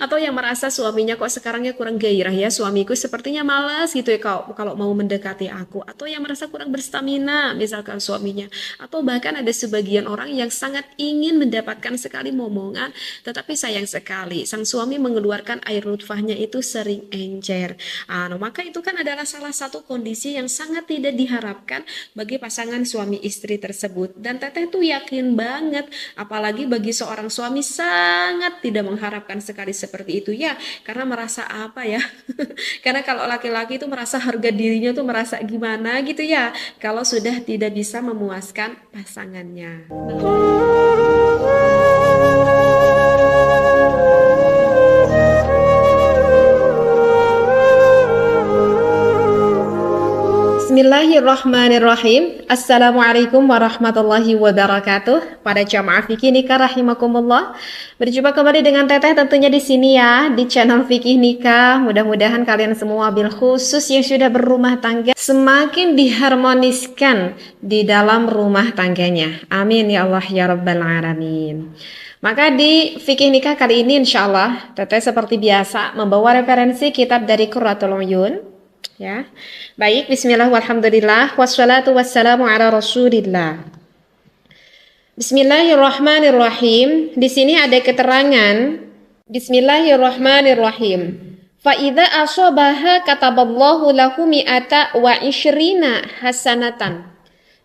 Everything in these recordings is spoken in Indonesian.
Atau yang merasa suaminya kok sekarangnya kurang gairah ya, suamiku sepertinya malas gitu ya kalau kalau mau mendekati aku. Atau yang merasa kurang berstamina misalkan suaminya. Atau bahkan ada sebagian orang yang sangat ingin mendapatkan sekali momongan, tetapi sayang sekali sang suami mengeluarkan air nutfahnya itu sering encer. Nah, maka itu kan adalah salah satu kondisi yang sangat tidak diharapkan bagi pasangan suami istri tersebut. Dan Teteh tuh yakin banget, apalagi bagi seorang suami sangat tidak mengharapkan sekali seperti itu ya, karena merasa apa ya? Karena kalau laki-laki itu merasa harga dirinya tuh merasa gimana gitu ya, kalau sudah tidak bisa memuaskan pasangannya. Bismillahirrahmanirrahim. Assalamualaikum warahmatullahi wabarakatuh. Pada jamaah fikih nikah rahimakumullah. Berjumpa kembali dengan Teteh tentunya di sini ya, di channel Fikih Nikah. Mudah-mudahan kalian semua bil khusus yang sudah berumah tangga semakin diharmoniskan di dalam rumah tangganya. Amin ya Allah ya rabbal alamin. Maka di Fikih Nikah kali ini insya Allah Teteh seperti biasa membawa referensi kitab dari Qurratul Uyun. Ya, baik. Bismillah, walhamdulillah, wassalatu wassalamu ala Rasulillah. Bismillahirrahmanirrahim. Di sini ada keterangan. Bismillahirrahmanirrahim. Fa'idha asobaha kataballahu lahu mi'ata wa ishrina hasanatan.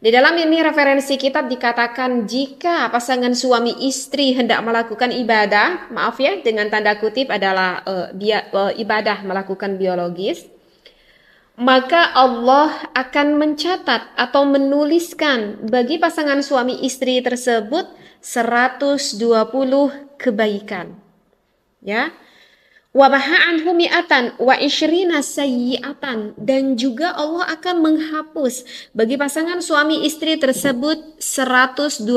Di dalam ini referensi kitab dikatakan jika pasangan suami istri hendak melakukan ibadah, maaf ya, dengan tanda kutip adalah ibadah melakukan biologis, maka Allah akan mencatat atau menuliskan bagi pasangan suami istri tersebut 120 kebaikan. Ya. Wa baha anhu mi'atan wa isyrina sayyi'atan, dan juga Allah akan menghapus bagi pasangan suami istri tersebut 120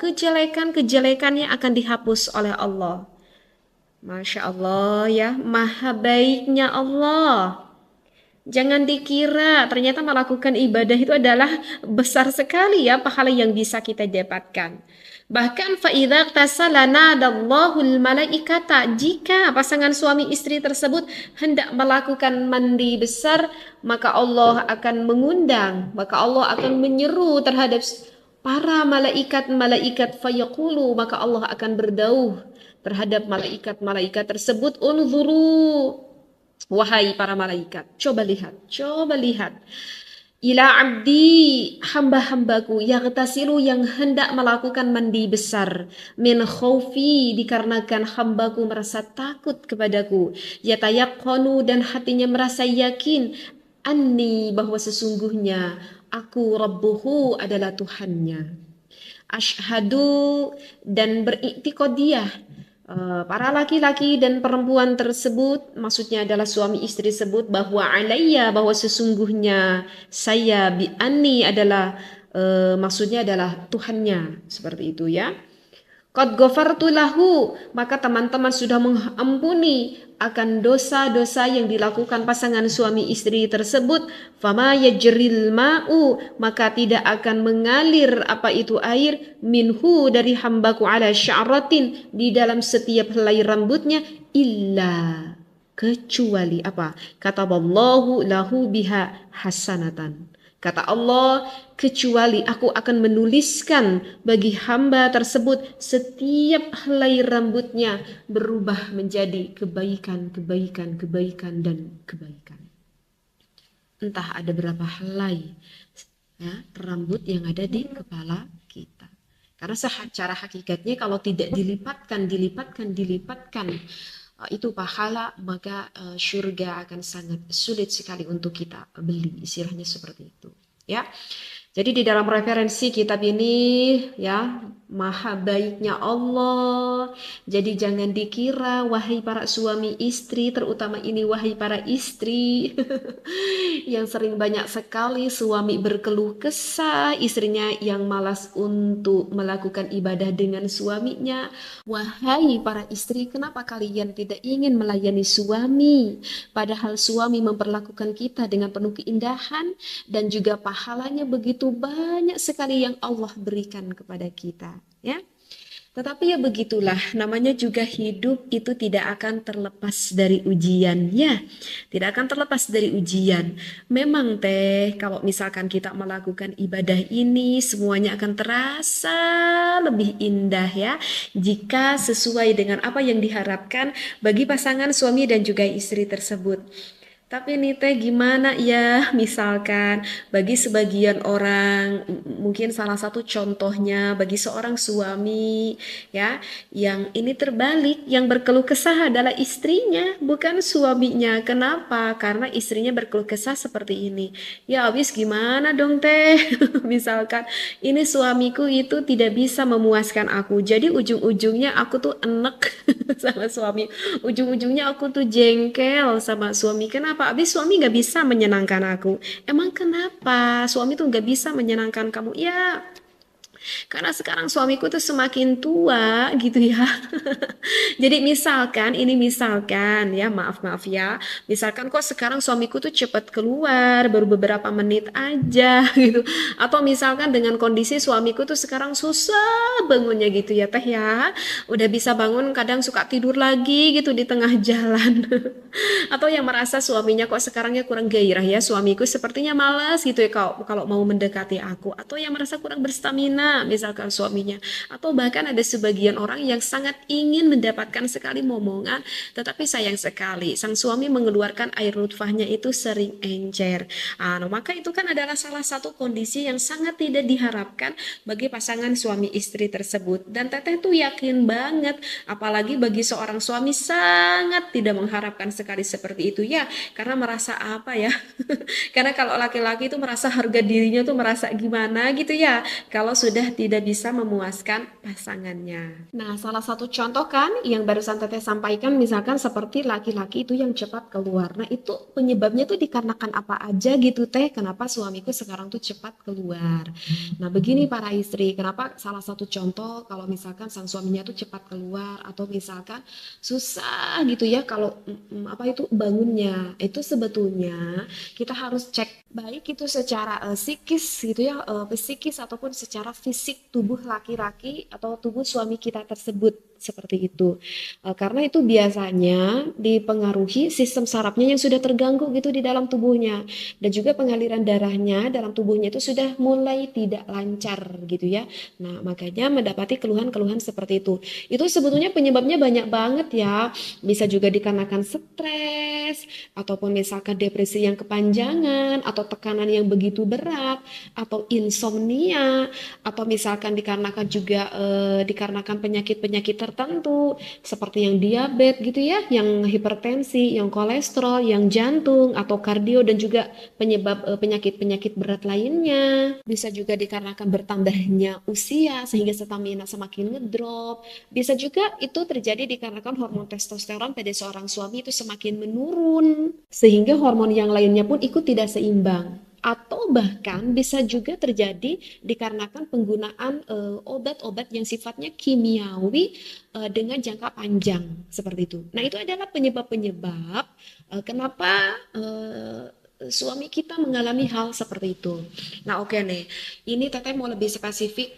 kejelekan-kejelekan yang akan dihapus oleh Allah. Masya Allah ya, maha baiknya Allah. Jangan dikira ternyata melakukan ibadah itu adalah besar sekali ya pahala yang bisa kita dapatkan. Bahkan fa'idza tasalana dallahul malaikata, jika pasangan suami istri tersebut hendak melakukan mandi besar, maka Allah akan mengundang, maka Allah akan menyeru terhadap para malaikat-malaikat, fayaqulu, maka Allah akan berdauh terhadap malaikat-malaikat tersebut, unzuru, wahai para malaikat, coba lihat. Ila abdi, hamba-hambaku, yaghtasilu, yang hendak melakukan mandi besar, min khaufi, dikarenakan hambaku merasa takut kepadaku, yatayaqqanu, dan hatinya merasa yakin, anni, bahwa sesungguhnya aku rabbuhu, adalah Tuhannya. Ashhadu, dan beriktikadiyah, para laki-laki dan perempuan tersebut, maksudnya adalah suami istri tersebut, bahwa alayya, bahwa sesungguhnya saya, bi anni, adalah maksudnya adalah Tuhannya, seperti itu ya. Qad ghafartu lahu, maka teman-teman sudah mengampuni akan dosa-dosa yang dilakukan pasangan suami istri tersebut. Fama yajril ma'u, maka tidak akan mengalir apa itu air, minhu, dari hambaku, ala sya'ratin, di dalam setiap helai rambutnya, illa, kecuali apa? Kataballahu lahu biha hasanatan. Kata Allah, kecuali aku akan menuliskan bagi hamba tersebut setiap helai rambutnya berubah menjadi kebaikan, dan kebaikan. Entah ada berapa helai ya, rambut yang ada di kepala kita. Karena secara hakikatnya kalau tidak dilipatkan, itu pahala, maka surga akan sangat sulit sekali untuk kita beli, istilahnya seperti itu ya. Jadi di dalam referensi kitab ini ya, maha baiknya Allah. Jadi jangan dikira wahai para suami istri, terutama ini wahai para istri yang sering banyak sekali suami berkeluh kesah, istrinya yang malas untuk melakukan ibadah dengan suaminya. Wahai para istri, kenapa kalian tidak ingin melayani suami? Padahal suami memperlakukan kita dengan penuh keindahan dan juga pahalanya begitu banyak sekali yang Allah berikan kepada kita, ya. Tetapi ya begitulah, namanya juga hidup itu tidak akan terlepas dari ujian. Ya, tidak akan terlepas dari ujian. Memang teh, kalau misalkan kita melakukan ibadah ini, semuanya akan terasa lebih indah ya, jika sesuai dengan apa yang diharapkan bagi pasangan suami dan juga istri tersebut. Tapi nih teh gimana ya, misalkan bagi sebagian orang, mungkin salah satu contohnya bagi seorang suami ya, yang ini terbalik, yang berkeluh kesah adalah istrinya, bukan suaminya. Kenapa? Karena istrinya berkeluh kesah seperti ini. Ya habis gimana dong teh? Misalkan ini suamiku itu tidak bisa memuaskan aku, jadi ujung-ujungnya aku tuh enek sama suami, ujung-ujungnya aku tuh jengkel sama suami. Kenapa? Abis suami gak bisa menyenangkan aku. Emang kenapa suami tuh gak bisa menyenangkan kamu? Ya karena sekarang suamiku tuh semakin tua gitu ya. Jadi misalkan ya, maaf ya, misalkan kok sekarang suamiku tuh cepat keluar baru beberapa menit aja gitu, atau misalkan dengan kondisi suamiku tuh sekarang susah bangunnya gitu ya teh ya, udah bisa bangun kadang suka tidur lagi gitu di tengah jalan. Atau yang merasa suaminya kok sekarangnya kurang gairah ya, suamiku sepertinya malas gitu ya kalau kalau mau mendekati aku, atau yang merasa kurang berstamina misalkan suaminya, atau bahkan ada sebagian orang yang sangat ingin mendapatkan sekali momongan, tetapi sayang sekali sang suami mengeluarkan air nutfahnya itu sering encer. Nah, maka itu kan adalah salah satu kondisi yang sangat tidak diharapkan bagi pasangan suami istri tersebut. Dan teteh tuh yakin banget, apalagi bagi seorang suami sangat tidak mengharapkan sekali seperti itu ya, karena merasa apa ya? Karena kalau laki-laki itu merasa harga dirinya tuh merasa gimana gitu ya, kalau sudah tidak bisa memuaskan pasangannya. Nah, salah satu contoh kan yang barusan Teteh sampaikan, misalkan seperti laki-laki itu yang cepat keluar. Nah, itu penyebabnya tuh dikarenakan apa aja gitu Teh? Kenapa suamiku sekarang tuh cepat keluar? Nah, begini para istri, kenapa salah satu contoh kalau misalkan sang suaminya tuh cepat keluar, atau misalkan susah gitu ya kalau apa itu bangunnya. Itu sebetulnya kita harus cek baik itu secara psikis gitu ya, psikis ataupun secara fisik tubuh laki-laki atau tubuh suami kita tersebut seperti itu. Karena itu biasanya dipengaruhi sistem sarafnya yang sudah terganggu gitu di dalam tubuhnya, dan juga pengaliran darahnya dalam tubuhnya itu sudah mulai tidak lancar gitu ya. Nah, makanya mendapati keluhan-keluhan seperti itu. Itu sebetulnya penyebabnya banyak banget ya. Bisa juga dikarenakan stres, ataupun misalkan depresi yang kepanjangan, atau tekanan yang begitu berat, atau insomnia, atau misalkan dikarenakan juga dikarenakan penyakit-penyakit tertentu seperti yang diabetes gitu ya, yang hipertensi, yang kolesterol, yang jantung atau kardio, dan juga penyebab penyakit-penyakit berat lainnya. Bisa juga dikarenakan bertambahnya usia sehingga stamina semakin ngedrop. Bisa juga itu terjadi dikarenakan hormon testosteron pada seorang suami itu semakin menurun sehingga hormon yang lainnya pun ikut tidak seimbang. Atau bahkan bisa juga terjadi dikarenakan penggunaan obat-obat yang sifatnya kimiawi dengan jangka panjang seperti itu. Nah, itu adalah penyebab-penyebab kenapa suami kita mengalami hal seperti itu. Nah, oke nih, ini Teteh mau lebih spesifik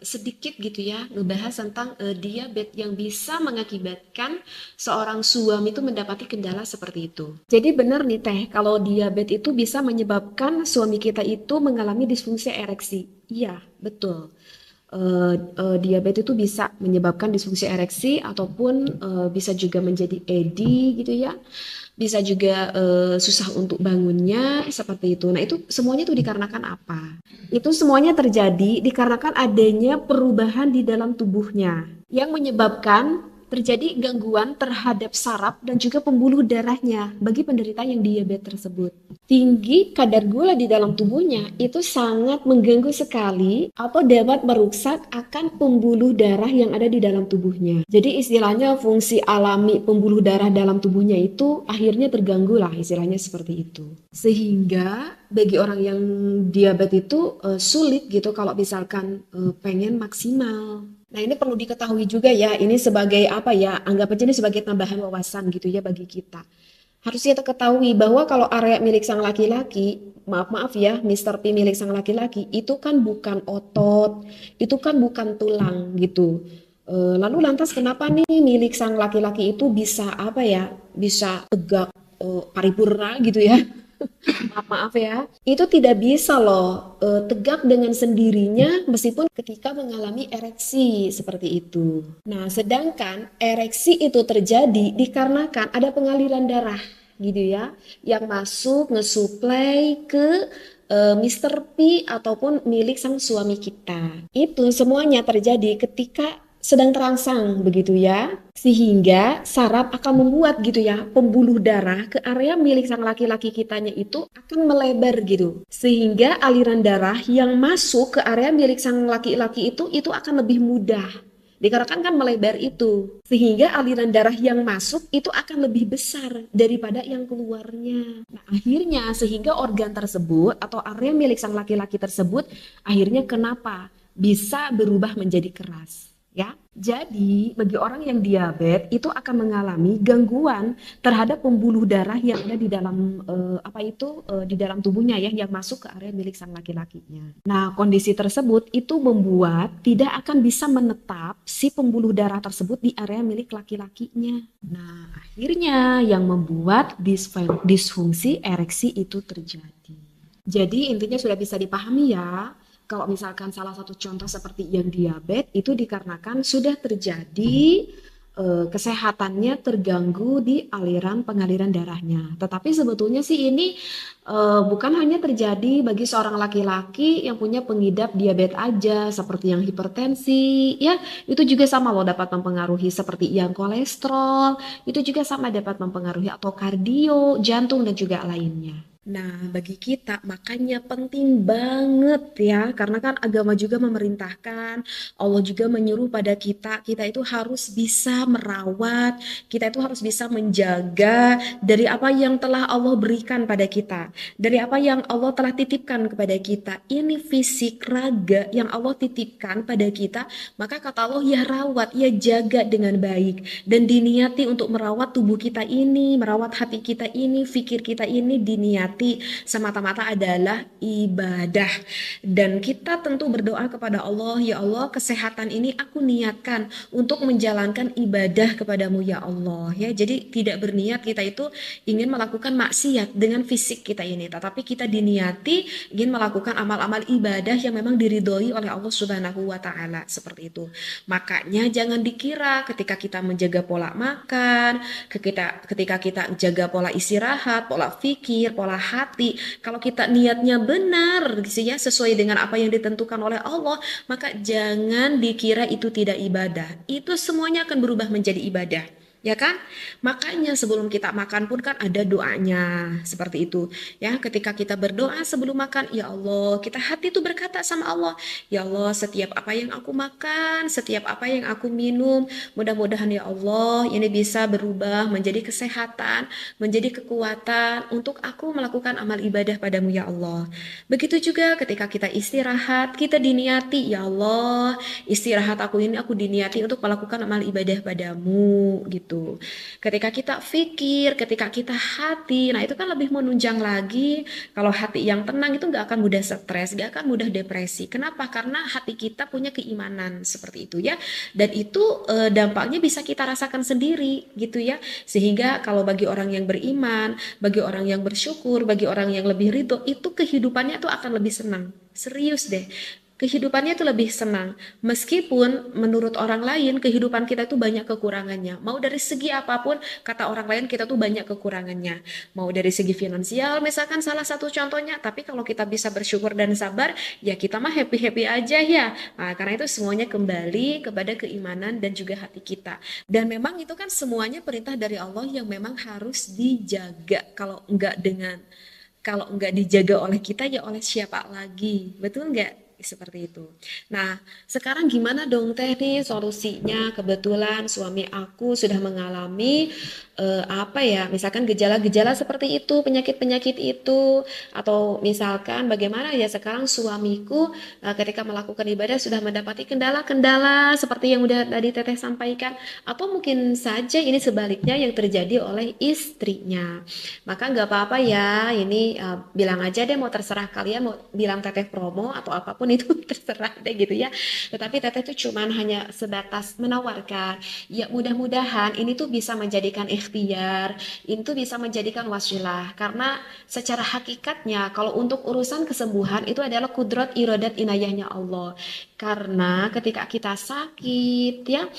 sedikit gitu ya, ngebahas tentang diabetes yang bisa mengakibatkan seorang suami itu mendapati kendala seperti itu. Jadi benar nih Teh, kalau diabetes itu bisa menyebabkan suami kita itu mengalami disfungsi ereksi. Iya, betul. Diabetes itu bisa menyebabkan disfungsi ereksi, ataupun bisa juga menjadi ED gitu ya, bisa juga susah untuk bangunnya seperti itu. Nah, itu semuanya itu dikarenakan apa? Itu semuanya terjadi dikarenakan adanya perubahan di dalam tubuhnya yang menyebabkan terjadi gangguan terhadap saraf dan juga pembuluh darahnya bagi penderita yang diabetes tersebut. Tinggi kadar gula di dalam tubuhnya itu sangat mengganggu sekali atau dapat merusak akan pembuluh darah yang ada di dalam tubuhnya. Jadi istilahnya fungsi alami pembuluh darah dalam tubuhnya itu akhirnya terganggu lah, istilahnya seperti itu. Sehingga bagi orang yang diabetes itu sulit gitu kalau misalkan pengen maksimal. Nah, ini perlu diketahui juga ya, ini sebagai apa ya, anggap aja ini sebagai tambahan wawasan gitu ya bagi kita. Harus kita ketahui bahwa kalau area milik sang laki-laki, maaf ya, Mr. P milik sang laki-laki, itu kan bukan otot, itu kan bukan tulang gitu. Lalu lantas kenapa nih milik sang laki-laki itu bisa apa ya, bisa tegak paripurna gitu ya? Maaf ya, itu tidak bisa loh tegak dengan sendirinya meskipun ketika mengalami ereksi seperti itu. Nah, sedangkan ereksi itu terjadi dikarenakan ada pengaliran darah gitu ya, yang masuk ngesuplai ke Mr. P ataupun milik sang suami kita. Itu semuanya terjadi ketika sedang terangsang begitu ya, sehingga saraf akan membuat gitu ya pembuluh darah ke area milik sang laki-laki kitanya itu akan melebar gitu, sehingga aliran darah yang masuk ke area milik sang laki-laki itu akan lebih mudah dikarenakan kan melebar itu, sehingga aliran darah yang masuk itu akan lebih besar daripada yang keluarnya. Nah, akhirnya sehingga organ tersebut atau area milik sang laki-laki tersebut akhirnya kenapa bisa berubah menjadi keras ya. Jadi, bagi orang yang diabetes itu akan mengalami gangguan terhadap pembuluh darah yang ada di dalam di dalam tubuhnya ya, yang masuk ke area milik sang laki-lakinya. Nah, kondisi tersebut itu membuat tidak akan bisa menetap si pembuluh darah tersebut di area milik laki-lakinya. Nah, akhirnya yang membuat disfungsi ereksi itu terjadi. Jadi intinya sudah bisa dipahami ya, kalau misalkan salah satu contoh seperti yang diabetes itu dikarenakan sudah terjadi kesehatannya terganggu di pengaliran darahnya. Tetapi sebetulnya sih ini bukan hanya terjadi bagi seorang laki-laki yang punya pengidap diabetes aja, seperti yang hipertensi, ya itu juga sama loh dapat mempengaruhi seperti yang kolesterol, itu juga sama dapat mempengaruhi atau kardio, jantung dan juga lainnya. Nah, bagi kita makanya penting banget ya, karena kan agama juga memerintahkan, Allah juga menyuruh pada kita, kita itu harus bisa merawat, kita itu harus bisa menjaga dari apa yang telah Allah berikan pada kita, dari apa yang Allah telah titipkan kepada kita. Ini fisik raga yang Allah titipkan pada kita, maka kata Allah ya rawat, ya jaga dengan baik dan diniati untuk merawat tubuh kita ini, merawat hati kita ini, fikir kita ini diniati semata-mata adalah ibadah. Dan kita tentu berdoa kepada Allah, ya Allah kesehatan ini aku niatkan untuk menjalankan ibadah kepadamu ya Allah ya. Jadi tidak berniat kita itu ingin melakukan maksiat dengan fisik kita ini, tetapi kita diniati ingin melakukan amal-amal ibadah yang memang diridhoi oleh Allah Subhanahu wa taala seperti itu. Makanya jangan dikira ketika kita menjaga pola makan, ketika kita jaga pola istirahat, pola pikir, pola hati, kalau kita niatnya benar gitu ya, sesuai dengan apa yang ditentukan oleh Allah, maka jangan dikira itu tidak ibadah. Itu semuanya akan berubah menjadi ibadah. Ya kan? Makanya sebelum kita makan pun kan ada doanya seperti itu. Ya, ketika kita berdoa sebelum makan, ya Allah, kita hati itu berkata sama Allah, ya Allah, setiap apa yang aku makan, setiap apa yang aku minum, mudah-mudahan ya Allah ini bisa berubah menjadi kesehatan, menjadi kekuatan untuk aku melakukan amal ibadah padamu ya Allah. Begitu juga ketika kita istirahat, kita diniati, ya Allah, istirahat aku ini aku diniati untuk melakukan amal ibadah padamu gitu. Ketika kita pikir, ketika kita hati, nah itu kan lebih menunjang lagi. Kalau hati yang tenang itu gak akan mudah stres, gak akan mudah depresi. Kenapa? Karena hati kita punya keimanan seperti itu ya. Dan itu dampaknya bisa kita rasakan sendiri gitu ya. Sehingga kalau bagi orang yang beriman, bagi orang yang bersyukur, bagi orang yang lebih ridho, itu kehidupannya tuh akan lebih senang. Serius deh. Kehidupannya itu lebih senang. Meskipun menurut orang lain kehidupan kita itu banyak kekurangannya. Mau dari segi apapun, kata orang lain kita tuh banyak kekurangannya. Mau dari segi finansial misalkan salah satu contohnya, tapi kalau kita bisa bersyukur dan sabar, ya kita mah happy-happy aja ya. Nah, karena itu semuanya kembali kepada keimanan dan juga hati kita. Dan memang itu kan semuanya perintah dari Allah yang memang harus dijaga. Kalau enggak dijaga oleh kita ya oleh siapa lagi? Betul enggak? Seperti itu. Nah, sekarang gimana dong Teh nih solusinya? Kebetulan suami aku sudah mengalami misalkan gejala-gejala seperti itu, penyakit-penyakit itu, atau misalkan bagaimana ya sekarang suamiku ketika melakukan ibadah sudah mendapati kendala-kendala seperti yang udah tadi Teteh sampaikan, atau mungkin saja ini sebaliknya yang terjadi oleh istrinya. Maka nggak apa-apa ya, ini bilang aja deh, mau terserah kalian mau bilang Teteh promo atau apapun itu terserah deh gitu ya. Tetapi teteh itu cuman hanya sebatas menawarkan, ya mudah-mudahan ini tuh bisa menjadikan ikhtiar, ini tuh bisa menjadikan wasilah. Karena secara hakikatnya kalau untuk urusan kesembuhan itu adalah kudrat iradat inayahnya Allah. Karena ketika kita sakit ya,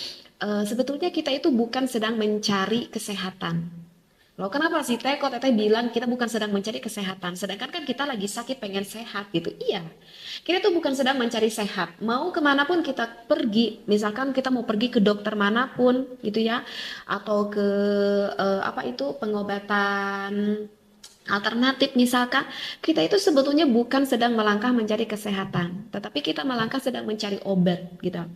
sebetulnya kita itu bukan sedang mencari kesehatan. Loh kenapa sih Teh? Kok Teteh bilang kita bukan sedang mencari kesehatan, sedangkan kan kita lagi sakit pengen sehat gitu. Iya, kita tuh bukan sedang mencari sehat. Mau kemanapun kita pergi, misalkan kita mau pergi ke dokter manapun gitu ya, atau ke apa itu pengobatan alternatif misalkan, kita itu sebetulnya bukan sedang melangkah mencari kesehatan, tetapi kita melangkah sedang mencari obat gitu.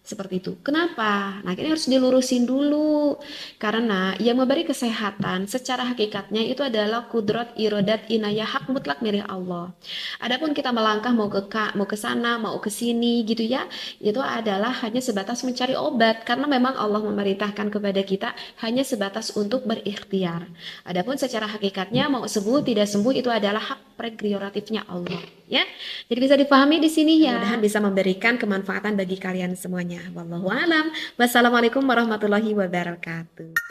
Seperti itu. Kenapa? Nah, ini harus dilurusin dulu. Karena yang memberi kesehatan secara hakikatnya itu adalah kudrat irodat inayah hak mutlak milik Allah. Adapun kita melangkah mau ke sana, mau ke sini gitu ya, itu adalah hanya sebatas mencari obat karena memang Allah memerintahkan kepada kita hanya sebatas untuk berikhtiar. Adapun secara hakikatnya mau sembuh tidak sembuh itu adalah hak prerogatifnya Allah, ya. Jadi bisa dipahami di sini ya. Mudah-mudahan bisa memberikan kemanfaatan bagi kalian semuanya. Wallahu alam. Wassalamualaikum warahmatullahi wabarakatuh.